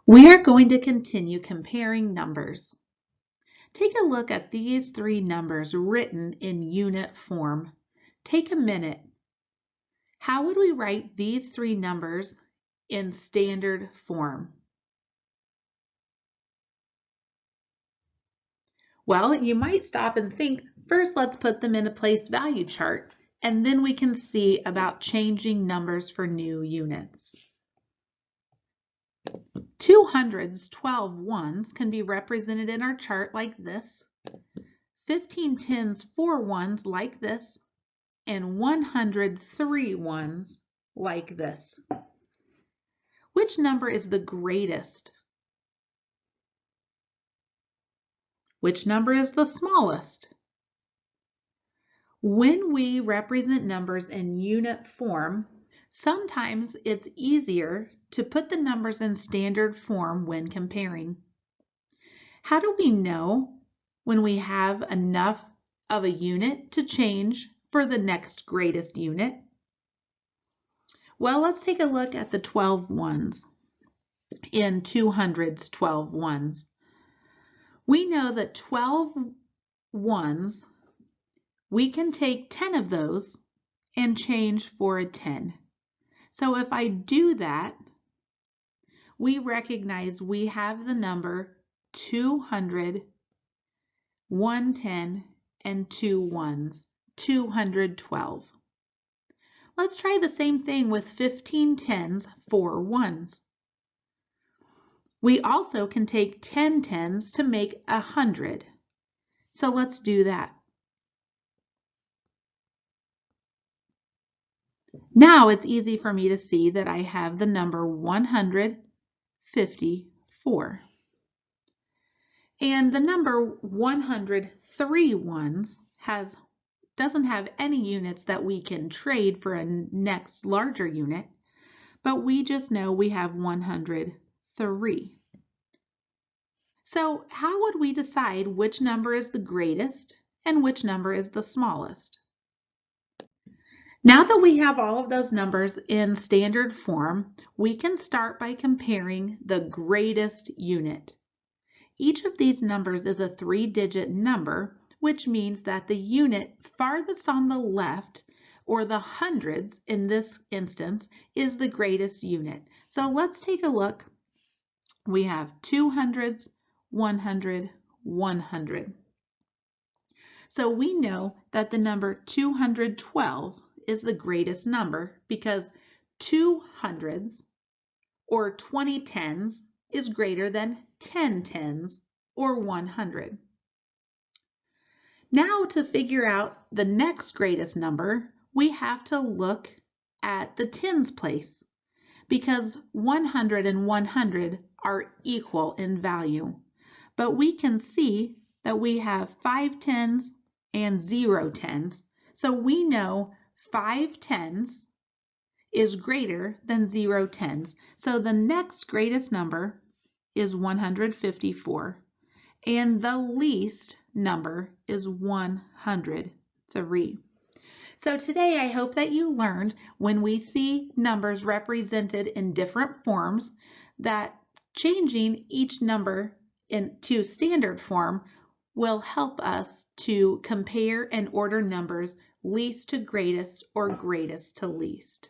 We are going to continue comparing numbers. Take a look at these three numbers written in unit form. Take a minute. How would we write these three numbers in standard form? Well, you might stop and think, first let's put them in a place value chart, and then we can see about changing numbers for new units. 2 hundreds, 12 ones can be represented in our chart like this, 15 tens, 4 ones like this, and 103 ones like this. Which number is the greatest? Which number is the smallest? When we represent numbers in unit form, sometimes it's easier to put the numbers in standard form when comparing. How do we know when we have enough of a unit to change for the next greatest unit? Well, let's take a look at the 12 ones in 2 hundreds, 12 ones. We know that 12 ones, we can take 10 of those and change for a 10. So if I do that, we recognize we have the number 200, 110, and 2 ones, 212. Let's try the same thing with 15 tens, 4 ones. We also can take 10 tens to make 100. So let's do that. Now it's easy for me to see that I have the number 154. And the number 103 ones doesn't have any units that we can trade for a next larger unit, but we just know we have 103. So how would we decide which number is the greatest and which number is the smallest? Now that we have all of those numbers in standard form, we can start by comparing the greatest unit. Each of these numbers is a 3-digit number, which means that the unit farthest on the left, or the hundreds in this instance, is the greatest unit. So let's take a look. We have 200s, 100, 100. So we know that the number 212 is the greatest number because 2 hundreds or 20 tens is greater than 10 tens or 100. Now to figure out the next greatest number, we have to look at the tens place because 100 and 100 are equal in value. But we can see that we have 5 tens and 0 tens. So we know 5 tens is greater than 0 tens. So the next greatest number is 154. And the least number is 103. So today I hope that you learned when we see numbers represented in different forms that changing each number into standard form will help us to compare and order numbers least to greatest or greatest to least.